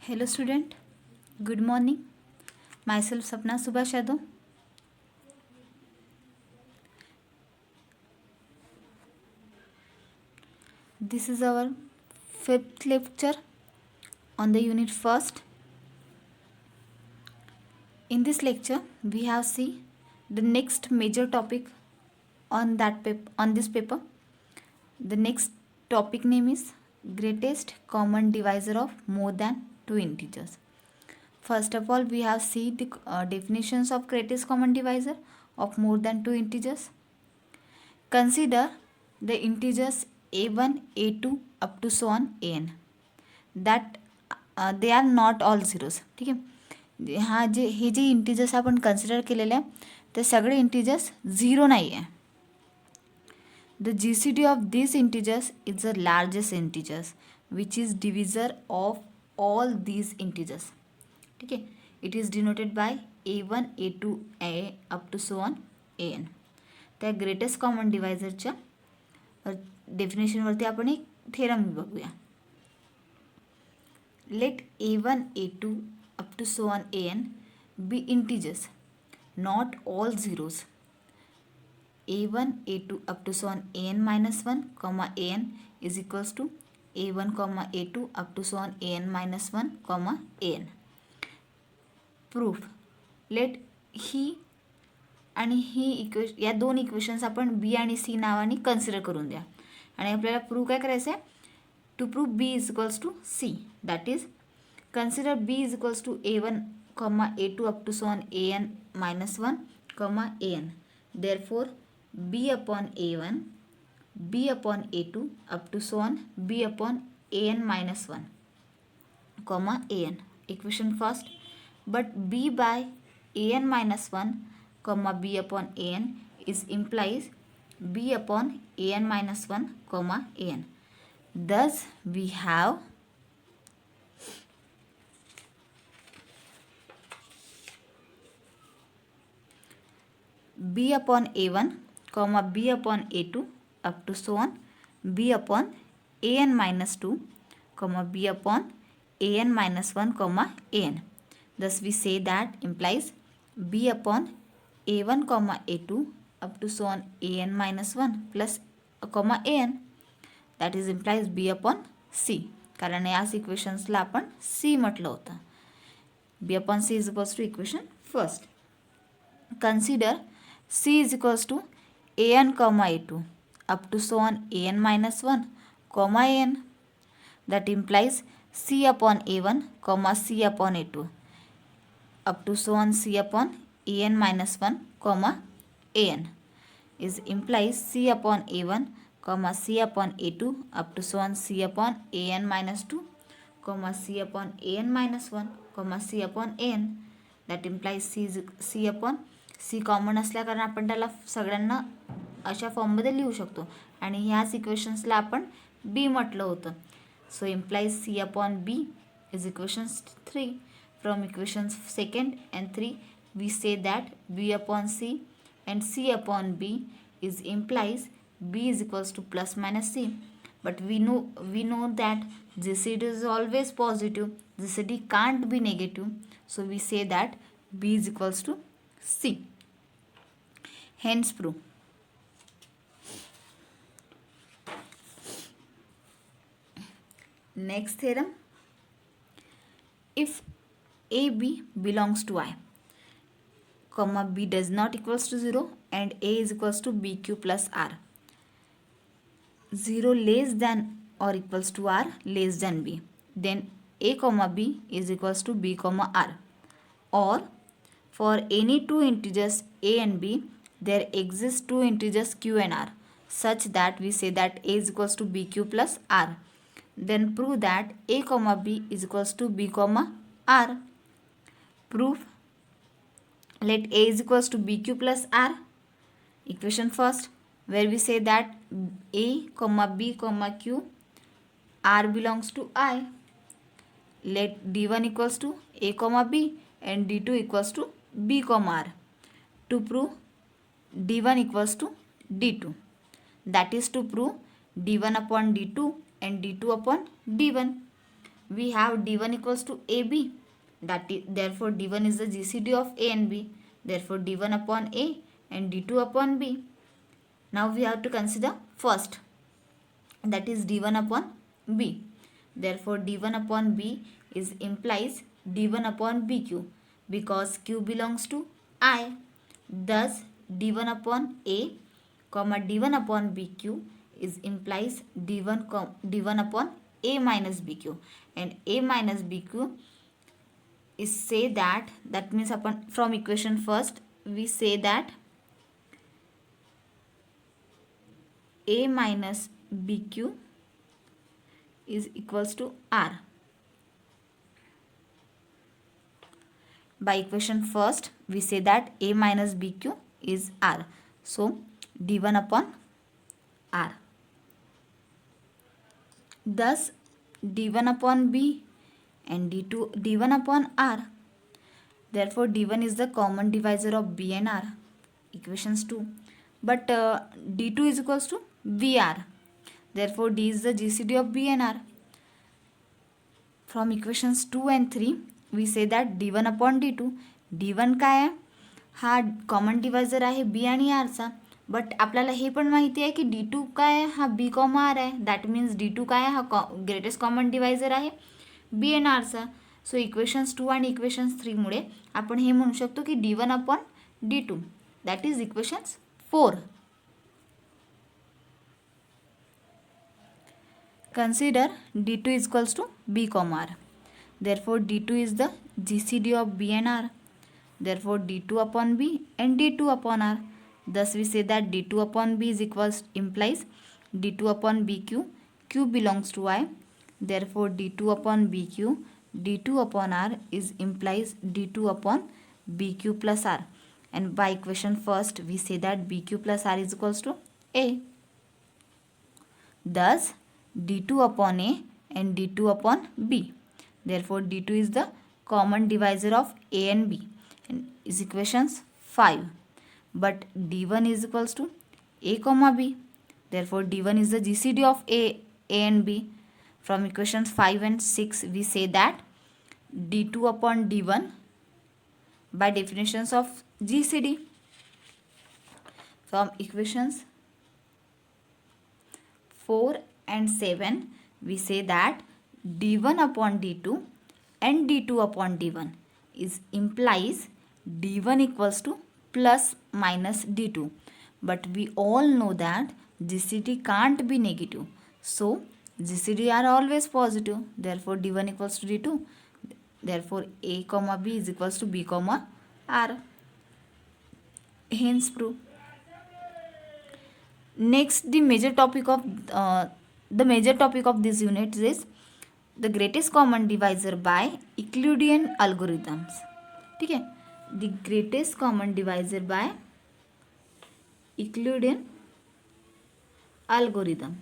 Hello student, good morning. Myself Sapna Subhash Yadav. This is our fifth lecture on the unit first. In this lecture, we have see the next major topic on this paper. The next topic name is greatest common divisor of more than two integers. First of all, we have see the definitions of greatest common divisor of more than two integers. Consider the integers a1, a2 up to so on an. That they are not all zeros. ठीक आहे. हे जे integers आपण consider केलेले आहे ते सगळे integers zero नाही आहे. The GCD of these integers is the largest integers which is divisor of all these integers. ठीक आहे. It is denoted by a1, a2, a up to so on an. त्या greatest common डिवायझरच्या डेफिनेशनवरती आपण एक theorem बघूया. Let a1, a2 up to so on an be integers, not all zeros. a1, a2 up to so on an minus 1, comma an is equals to a1, comma a2 up to so on an minus 1, comma an. Proof. Let ही आणि ही या दोन equations आपण बी आणि C नावाने consider करून द्या आणि आपल्याला प्रूव्ह काय करायचं आहे. To prove B is equals to C, that is consider B is equals to a1, comma a2 up to so on an minus 1, comma an. Therefore b upon a1, b upon a2 up to so on b upon an minus 1, comma an. Equation first. But b by an minus 1, comma b upon an is implies b upon an minus 1, comma an. Thus we have b upon a1, comma b upon a2 up to so on b upon an minus 2, comma b upon an minus 1, comma an. Thus we say that implies b upon a1, comma a2 up to so on an minus 1 plus comma an, that is implies b upon c. कारण याच इक्वेशन्सला आपण c म्हटलं होतं. b upon c is equals to equation first. Consider c is equals to an, comma a2 up to so on an minus 1, comma an. That implies c upon a1, comma c upon a2 up to so on c upon an minus 1, comma an is implies c upon a1, comma c upon a2 up to so on c upon an minus 2, comma c upon an minus 1, comma c upon an. That implies c upon c common असल्या कारण आपण त्याला सगळ्यांना अशा फॉर्ममध्ये लिहू शकतो आणि ह्याच इक्वेशन्सला आपण बी म्हटलं होतं. So implies c upon b is equations 3. From equations 2nd and 3 we say that b upon c and c upon b is implies b is equals to plus minus c. But we know that GCD is always positive, GCD can't be negative, so we say that b is equals to c. Hence proof. Next theorem. If AB belongs to I, comma B does not equals to 0 and A is equals to BQ plus R, 0 less than or equals to R less than B, then A comma B is equals to B comma R. Or for any two integers A and B, there exist two integers Q and R such that we say that A is equals to BQ plus R. Then prove that A comma B is equals to B comma R. Proof. Let A is equals to BQ plus R. Equation first, where we say that A comma B comma Q, R belongs to I. Let D1 equals to A comma B and D2 equals to B comma R. To prove D1 equals to D2, that is to prove D1 upon D2 and D2 upon D1. we have d1 equals to ab, that is therefore d1 is the GCD of a and b, therefore d1 upon a and d2 upon b. Now we have to consider first, that is d1 upon b, therefore d1 upon b is implies d1 upon bq because q belongs to I, thus d1 upon a comma d1 upon bq is implies d1 upon a minus bq, and a minus bq is say that means upon from equation first we say that a minus bq is equals to r. By equation first we say that a minus bq is r, so d1 upon r. Thus d1 upon b and d1 upon r, therefore d1 is the common divisor of b and r, equations 2, but d2 is equals to br, therefore d is the GCD of b and r. From equations 2 and 3 we say that d1 upon d2, d1 काय आहे, हा common divisor आहे बी आणि आरचा, but आपल्याला हे पण माहिती आहे की d2 काय आहे, हा b कॉमा आर आहे, दॅट मीन्स d2 काय आहे, हा ग्रेटेस्ट कॉमन डिवायझर आहे बी एन आरचा. सो इक्वेशन्स 2 आणि इक्वेशन्स 3 मुळे आपण हे म्हणू शकतो की d1 upon d2, that is equations 4. Consider d2 is equals to b comma r, therefore d2 is the GCD of b and r, therefore d2 upon b and d2 upon r, thus we say that d2 upon b is equals implies d2 upon bq, q belongs to I, therefore d2 upon bq, d2 upon r is implies d2 upon bq plus r, and by equation first we say that bq plus r is equals to a. Thus d2 upon a and d2 upon b, therefore d2 is the common divisor of a and b and is equations 5, but d1 is equals to a comma b, therefore d1 is the GCD of a and b. From equations 5 and 6 we say that d2 upon d1 by definitions of GCD. From equations 4 and 7 we say that d1 upon d2 and d2 upon d1 is implies d1 equals to plus minus d2, but we all know that GCD can't be negative, so GCD are always positive, therefore d1 equals to d2, therefore a comma b is equals to b comma r, hence proof. Next, the major topic of this unit is the greatest common divisor by Euclidean algorithms. ठीक है, the greatest common divisor by Euclidean algorithm.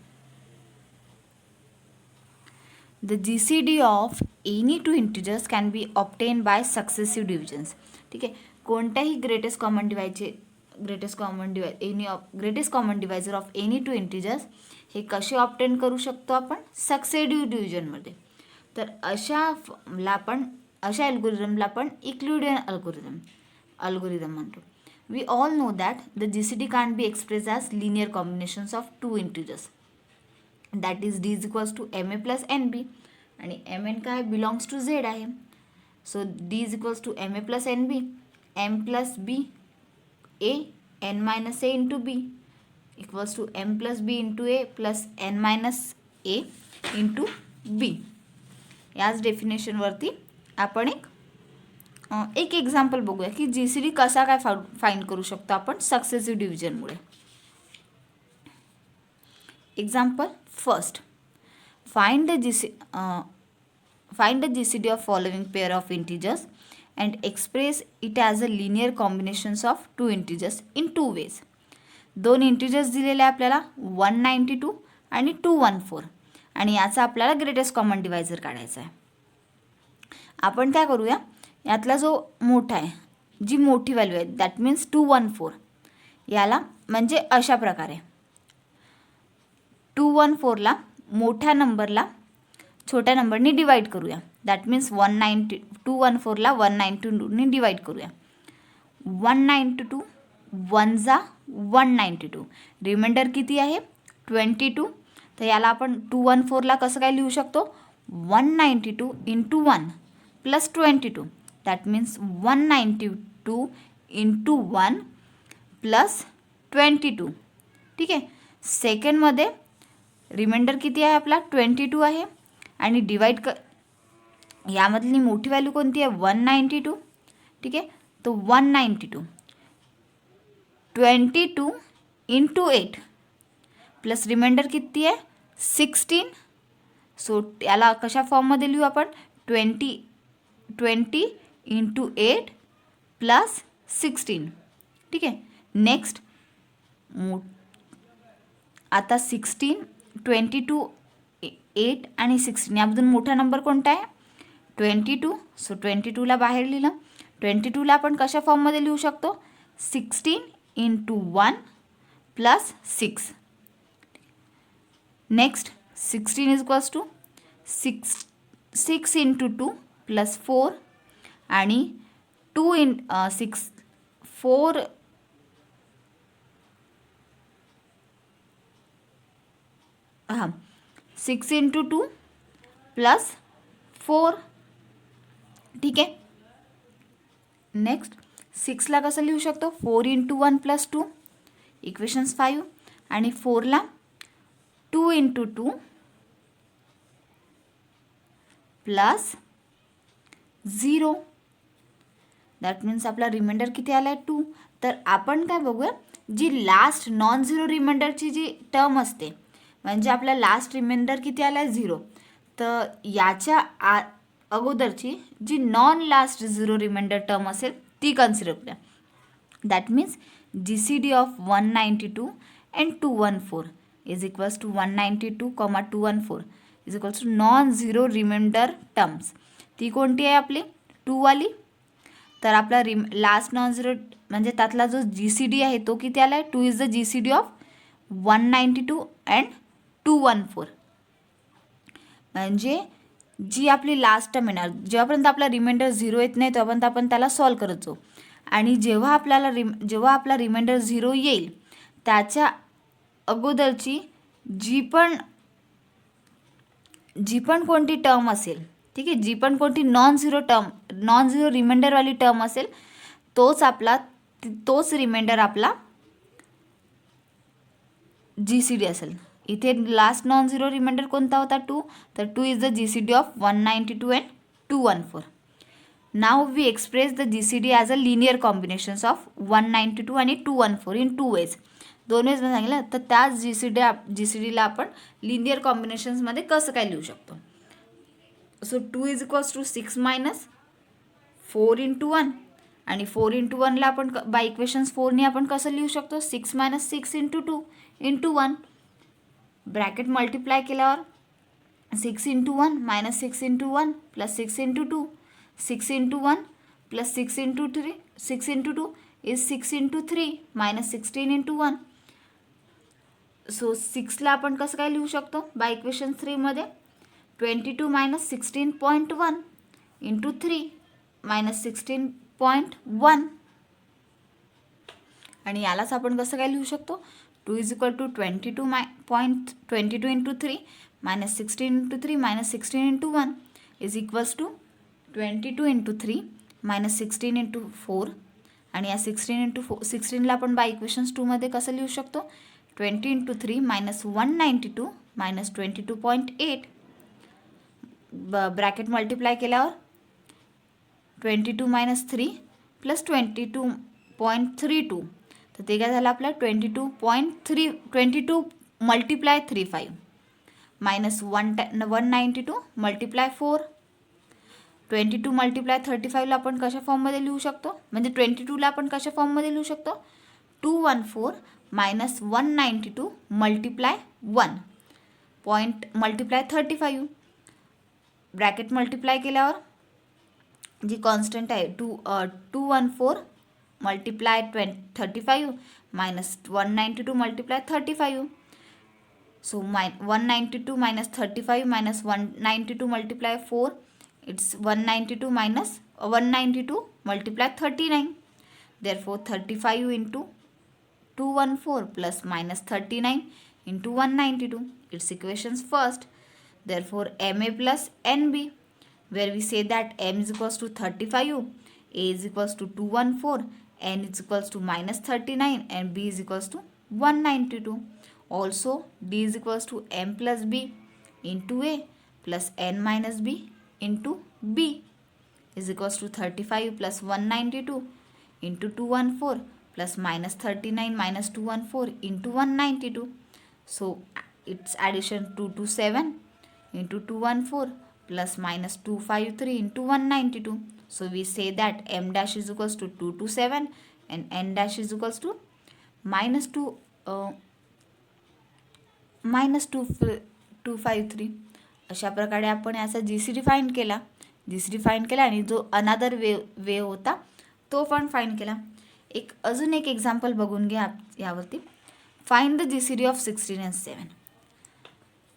The GCD of any two integers can be obtained by successive divisions. ठीक है, कोणत्याही greatest common divisor of any two integers हे कसे obtain करू शकतो आपण सक्सेसिव्ह डिव्हिजनमध्ये. तर अशा अल्गोरिदमला आपण इक्लुडियन अल्गोरिदम म्हणतो. We all know that the GCD can be express as linear combinations of two integers, that is d is equals to ma plus nb, आणि mn काय बिलॉंग्स टू z आहे. So d is equals to ma plus nb, m plus b a n minus a into b equals to m plus b into a plus n minus a into b. याच डेफिनेशनवरती आपण एक example बघूया की GCD कसा काय find करू शकतो आपण सक्सेसिव्ह डिव्हिजनमुळे. Example first, find the GCD of following pair of integers and express it as a linear combinations of two integers in two ways. दोन इंटिजर्स दिलेले आपल्याला 192 आणि 214, आणि याचा आपल्याला ग्रेटेस्ट कॉमन डिवायझर काढायचा आहे. आपण काय करूया, यातला जो मोठा आहे, जी मोठी व्हॅल्यू आहे दॅट मीन्स 214, याला म्हणजे अशा प्रकारे 214ला मोठ्या नंबरला छोट्या नंबरनी डिवाईड करूया. दॅट मीन्स 214ला 192ने डिवाईड करूया. 192 1 जा 192. रिमाइंडर किती आहे 22. तर याला आपण 214ला कसं काय लिहू शकतो 192 into 1 plus 22. That means 192 into 1 plus 22. ठीक आहे. सेकंडमध्ये रिमाइंडर किती आहे आपला 22 आहे आणि डिवाईड यामधली मोठी व्हॅल्यू कोणती आहे 192. ठीक आहे. तो 192 22 इंटू 8 प्लस रिमाइंडर किती आहे 16. सो याला कशा फॉर्ममध्ये लिहू आपण 20 इंटू 8 प्लस 16. ठीक आहे. नेक्स्ट आता 16 22 8 आणि 16 यामधून मोठा नंबर कोणता आहे 22. सो 22ला बाहेर लिहिलं. 22ला आपण कशा फॉर्ममध्ये लिहू शकतो 16 into 1 plus 6. Next 16 is equals to 6 into 2 plus 4 आणि 2 6 4 हां 6 इंटू 2 प्लस 4. ठीक आहे. नेक्स्ट 6ला कसं लिहू शकतो 4 इंटू 1 प्लस 2 इक्वेशन्स 5 आणि 4ला 2 इंटू 2 प्लस 0. दॅट मीन्स आपला रिमाइंडर किती आला आहे 2. तर आपण काय बघूया जी लास्ट नॉन झिरो रिमाइंडरची जी टर्म असते म्हणजे आपला लास्ट रिमाइंडर किती आला आहे 0. तर याच्या अगोदरची जी non last zero remainder term असेल ती कन्सिडर करूया. That means GCD of 192 and 214 is equals to 192, 214 is equals to non zero remainder terms. ती कोणती आहे आपली 2 वाली. तर आपला लास्ट नॉन झिरो म्हणजे त्यातला जो GCD आहे तो किती आला आहे 2 is the GCD of 192 and 214. म्हणजे जी आपली लास्ट टर्म येणार जेव्हापर्यंत आपला रिमाइंडर 0 येत नाही तोपर्यंत आपण त्याला सॉल्व करत जाऊ आणि जेव्हा आपला रिमाइंडर 0 येईल त्याच्या अगोदरची जी पण कोणती टर्म असेल. ठीक आहे. जी पण कोणती नॉन झिरो रिमाइंडरवाली टर्म असेल तोच रिमाइंडर आपला GCD असेल. इथे लास्ट नॉन झिरो रिमाइंडर कोणता होता 2. तर 2 is the GCD of 192 and 214. Now we express the GCD as a linear combinations of 192 आणि 214 इन 2 वेज. 2 वेजमध्ये सांगितलं तर त्याच GCDला आपण लिनियर कॉम्बिनेशन्समध्ये कसं काय लिहू शकतो. So 2 is equals to 6 minus 4 into 1 आणि 4 इंटू 1ला आपण बाय इक्वेशन्स 4ने आपण कसं लिहू शकतो 6 minus 6 into 2 into 1. Bracket multiply केल्यावर 6 into 1 minus 6 into 1 plus 6 into 2 6 into 1 plus 6 into 3 6 into 2 is 6 into 3 minus 16 into 1. So 6ला आपण कसं काय लिहू शकतो बाय इक्वेशन 3मध्ये 22 मायनस 16.1 इंटू 3 मायनस 16.1 आणि यालाच आपण कसं काय लिहू शकतो 2 is equal to 22 into 3 minus 16 into 3 minus 16 into 1 is equals to 22 into 3 minus 16 into 4 आणि या 16ला आपण बाय इक्वेशन्स 2मध्ये कसं लिहू शकतो 20 into 3 minus 192 minus 22.8. Bracket multiply केल्यावर 22 मायनस 3 प्लस 22.32 तर ते काय झालं आपलं 22 मल्टिप्लाय 35 मायनस 192 मल्टिप्लाय 4. 22 मल्टिप्लाय 35ला आपण कशा फॉर्ममध्ये लिहू शकतो म्हणजे 22ला आपण कशा फॉर्ममध्ये लिहू शकतो 214 minus 192 multiply 1 point multiply 35. Bracket multiply केल्यावर जी कॉन्स्टंट आहे 214 multiply 35 minus 192 multiply 35. So 192 minus 35 minus 192 multiply 4, it's 192 minus 192 multiply 39. Therefore 35 into 214 plus minus 39 into 192, its equations first. Therefore MA plus NB, where we say that M is equals to 35, A is equals to 214, N is equals to minus 39 and B is equals to 192. Also D is equals to M plus B into A plus N minus B into B is equals to 35 plus 192 into 214 plus minus 39 minus 214 into 192. So its addition 227 into 214 plus minus 253 into 192. So we say that M dash is equals to 227 and N dash is equals to minus 253. अशा प्रकारे आपण याचा GCD find केला. GCD find केला आणि जो अनादर वे होता तो पण फाइंड केला. अजून एक एक्झाम्पल बघून घ्या यावरती. Find the GCD of 16 and 7.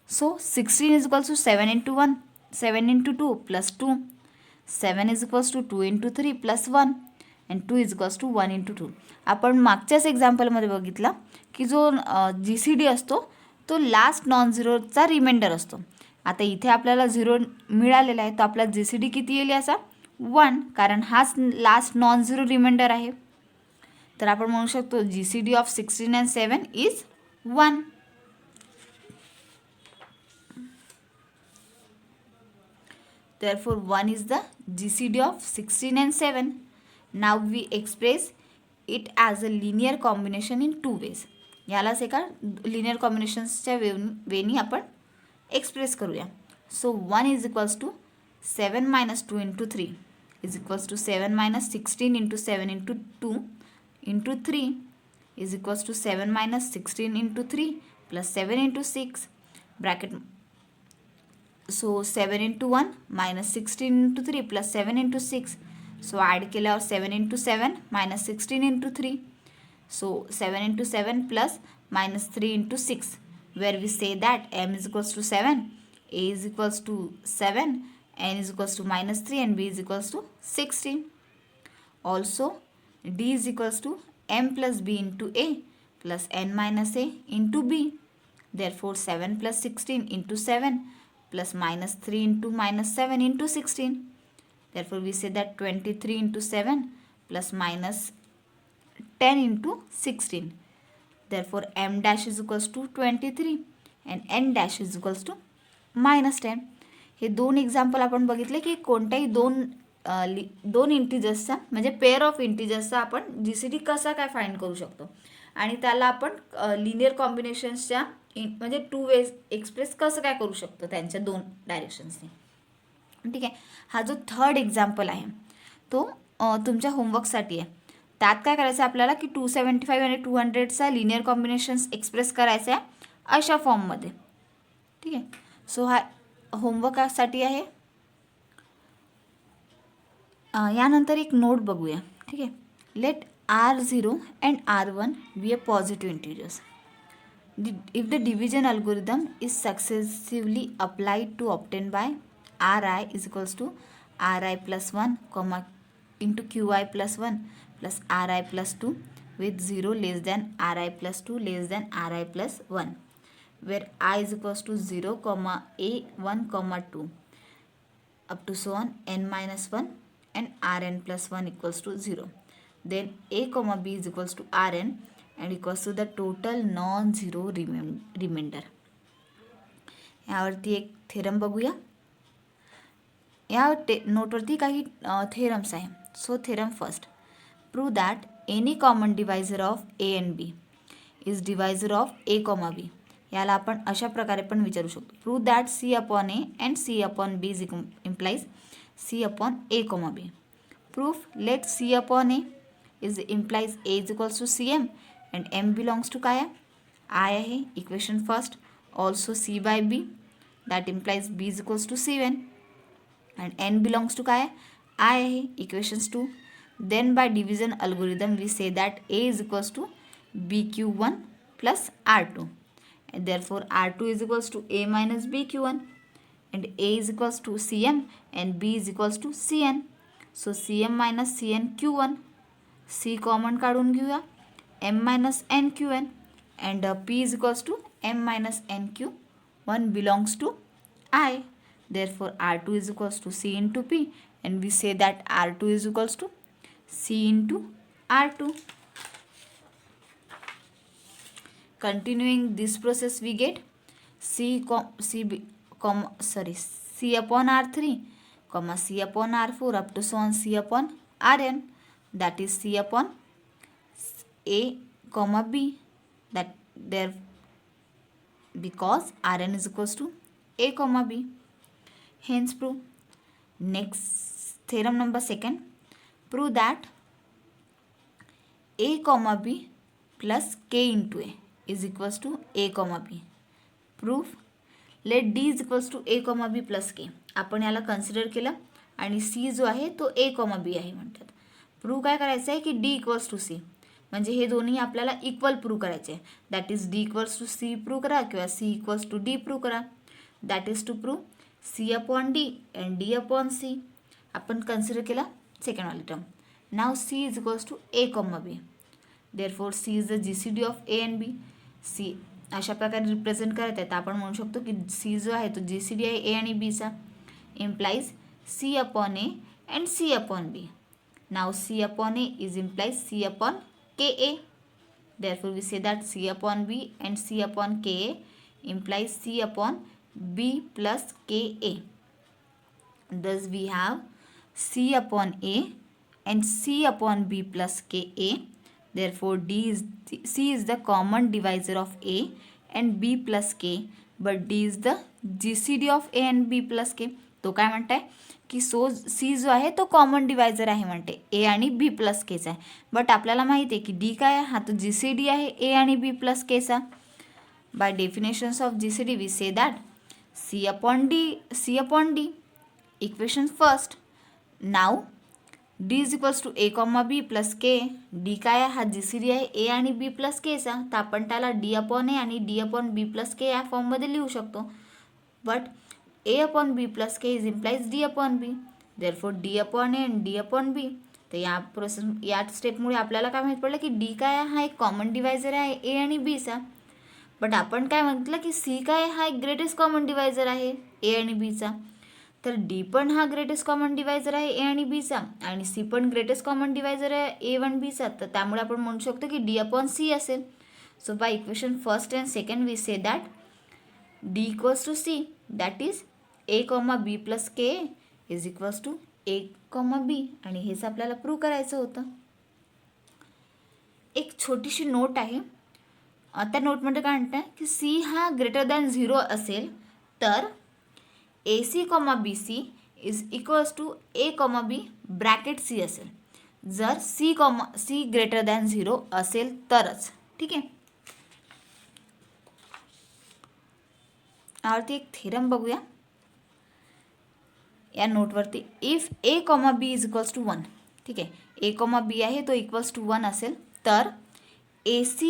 So 16 is equals to 7 into 1, 7 into 2 plus 2. 7 is equals to 2 into 3 plus 1 and 2 is equals to 1 into 2. आपण मागच्याच एक्झाम्पलमध्ये बघितला की जो GCD असतो तो लास्ट नॉन झिरोचा रिमाइंडर असतो. आता इथे आपल्याला 0 मिळालेला आहे, तो आपला GCD किती येईल याचा 1, कारण हाच लास्ट नॉन झिरो रिमाइंडर आहे. तर आपण म्हणू शकतो GCD of 16 and 7 is 1. Therefore 1 is the GCD of 16 and 7. Now we express it as a linear combination in two ways. यालाच एका लिनियर कॉम्बिनेशन्सच्या वेनी आपण एक्सप्रेस करूया. So 1 is equals to 7 minus 2 into 3 is equals to 7 minus 16 into 7 into 2 into 3 is equals to 7 minus 16 into 3 plus 7 into 6 bracket. So 7 into 1 minus 16 into 3 plus 7 into 6. So add केल्यावर 7 into 7 minus 16 into 3. So 7 into 7 plus minus 3 into 6, where we say that M is equals to 7, A is equals to 7, N is equals to minus 3 and B is equals to 16. Also D is equals to M plus B into A plus N minus A into B. Therefore 7 plus 16 into 7 plus minus 3 into minus 7 into 16. Therefore we say that 23 into 7 plus minus 10 into 16. Therefore M dash is equals to 23 and N dash is equals to minus 10. हे दोन example आपण बघितले की कोणत्याही दोन इंटिजर्सचा म्हणजे pair of इंटिजर्सचा आपण GCD कसा काय फाइंड करू शकतो आणि त्याला आपण लिनियर कॉम्बिनेशन्सच्या म्हणजे टू वेज एक्सप्रेस कसं काय करू शकतो त्यांच्या दोन डायरेक्शन्सने. ठीक आहे. हा जो थर्ड एक्झाम्पल आहे तो तुमच्या होमवर्कसाठी आहे. त्यात काय करायचं आपल्याला की 275 आणि 200चा लिनियर कॉम्बिनेशन्स एक्सप्रेस करायचा आहे अशा फॉर्ममध्ये. ठीक आहे. सो हा होमवर्कसाठी आहे. यानंतर एक नोट बघूया. ठीक आहे. Let R0 and R1 be a positive integers. If the division algorithm is successively applied to obtain by Ri is equals to Ri plus 1 comma into Qi plus 1 plus Ri plus 2 with 0 less than Ri plus 2 less than Ri plus 1, where I is equals to 0 comma a 1 comma 2 up to so on n minus 1 and Rn plus 1 equals to 0. Then a comma b is equals to Rn and equals to the total non-zero remainder. यावरती एक theorem बघूया. या नोटवरती काही theorems आहे. So theorem first, prove that any common divisor of A and B is divisor of A comma B. याला आपण अशा प्रकारे पण विचारू शकतो. Prove that C upon A and C upon B is implies C upon A comma B. Proof let C upon A is implies A is equals to C M and M belongs to काय आहे I आहे. Equation first. Also C bye B that implies B is equals to C N and n belongs to काय I आहे. equations 2. then by division algorithm we say that a is equals to bq1 plus r2 and therefore R2 is equals to A minus B Q1, and A is equals to Cm and B is equals to Cn. So Cm minus Cn Q1, C common काढून घेऊया, M minus N Qn, and P is equals to M minus N Q1 belongs to I. Therefore R2 is equals to C into P, and we say that R2 is equals to C into R2. Continuing this process, we get C upon R3, C upon R4 up to so on C upon Rn, that is C upon A, B, that there, because Rn is equals to A, B. Hence prove. Next theorem number 2, prove that A, B plus K into A is equals to A, B. Proof. Let D is equals to A, B plus K. आपण याला consider केलं आणि C जो आहे तो A, B आहे म्हणतात. Prove काय करायचं आहे की D इक्वल्स टू C, म्हणजे हे दोन्ही आपल्याला इक्वल प्रूव्ह करायचे आहे. That is D equals to C prove करा किंवा C equals to D prove करा. That is to prove C upon D and D upon C. आपण कन्सिडर केला सेकंड वाली टर्म. नाव C is equals to A, B. Therefore C is the GCD of A and B. C अशा प्रकारे represent करत आहेत. आपण म्हणू शकतो की C जो आहे तो GCD आहे A आणि B चा. Implies C upon A and C upon B. Now C upon A is implies C upon KA. Therefore we say that C upon B and C upon KA implies C upon B plus KA. Thus we have C upon A and C upon B plus KA. Therefore C is the common divisor of A and B plus K, but D is the GCD of A and B plus K. तो काय म्हणताय की C जो आहे तो common divisor आहे म्हणते A आणि B प्लस केचा आहे. बट आपल्याला माहिती आहे की D काय आहे, हा तो GCD आहे A आणि B प्लस केचा. By definitions of GCD we say that C upon D. Equation first. नाव D is equals to A, B plus K. D काय आहे, हा GCD आहे A आणि B प्लस केचा, तर आपण त्याला D अपॉन A आणि D upon B plus K या फॉर्ममध्ये लिहू शकतो. But A upon B plus K is implies D upon B. Therefore D upon A and D upon B. तर या स्टेपमुळे आपल्याला काय माहीत पडलं की D काय आहे, हा एक कॉमन डिवायझर आहे A आणि B चा. बट आपण काय म्हटलं की C काय हा एक ग्रेटेस्ट कॉमन डिवायझर आहे A आणि B चा. तर D पण हा ग्रेटेस्ट कॉमन डिवायझर आहे A आणि B चा, आणि C पण ग्रेटेस्ट कॉमन डिवायझर आहे A आणि B चा. तर त्यामुळे आपण म्हणू शकतो की D अपॉन C असेल. So by equation first and second we say that D equals to C, that is A, B plus K is equals to A, B. आणि हेच आपल्याला प्रूव्ह करायचं होतं. एक छोटीशी नोट आहे. त्या नोटमध्ये काय म्हणतं की C हा ग्रेटर दॅन 0 असेल तर AC, BC is equals to A, B bracket C असेल. जर C ग्रेटर दॅन 0 असेल तरच. ठीक आहे. यावरती एक थेरम बघूया या नोटवरती. If A, B is equals to 1. ठीक आहे, A, B आहे तो इक्वल्स टू 1 असेल तर AC,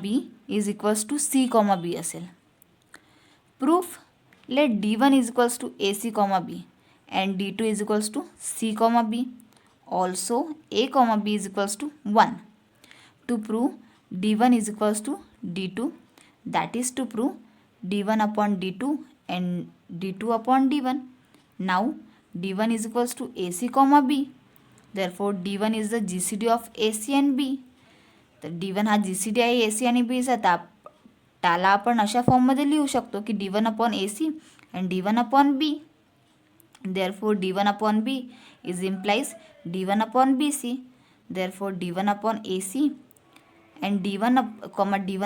B is equals to C, B असेल. Proof. Let D1 is equals to AC, B and D2 is equals to C, B. Also A, B is equals to 1. To prove D1 is equals to D2, that is to prove D1 upon D2 and D2 upon D1. Now D1 is equals to AC, B. Therefore D1 is the GCD of AC and B. तर D1 हा GCD आहे AC आणि B चा. त्याला आपण अशा फॉर्ममध्ये लिहू शकतो की D1 upon AC and D1 upon B. Therefore D1 upon B is implies D1 upon BC. Therefore D1 upon AC and D1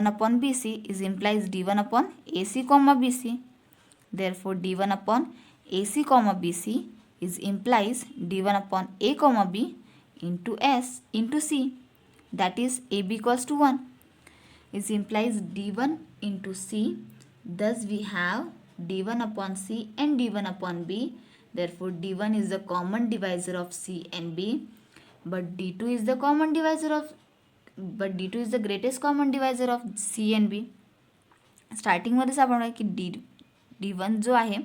upon BC is implies D1 upon AC, BC. Therefore D1 upon AC, BC is implies D1 upon A, B into C, that is AB equals to 1 is implies D1 into C. Thus we have D1 upon C and D1 upon B. Therefore D1 is the common divisor of C and B, but D2 is the greatest common divisor of C and B. स्टार्टिंगमध्येच आपण आहे की D1 जो आहे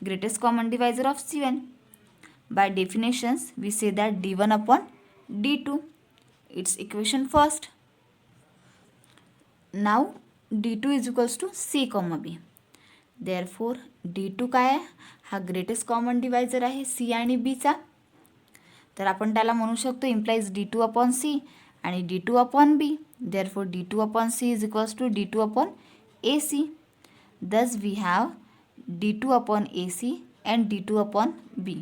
greatest common divisor of C1. By definitions, we say that D1 upon D2. It's equation first. Now D2 is equals to C comma B. Therefore D2 काय आहे, हा greatest common divisor आहे C आणि Bचा. तर आपण त्याला म्हणू शकतो इम्प्लाइज D2 अपॉन C आणि D2 upon B. Therefore D2 upon C is equals to D2 upon AC. Thus we have D2 upon AC and D2 upon B.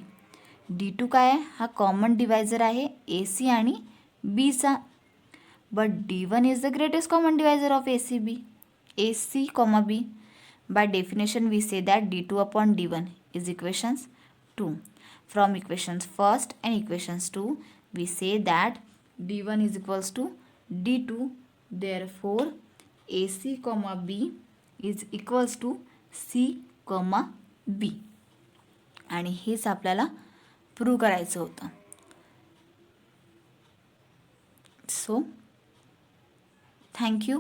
D2 काय आहे, हा कॉमन डिवायझर आहे AC आणि Bचा. But D1 is the greatest common divisor of AC, comma B. By definition we say that D2 upon D1 is equations 2. From equations first and equations 2 we say that D1 is equals to D2. Therefore AC comma B is equals to C comma B. आणि हेच आपल्याला prove करायचं होतं. So thank you.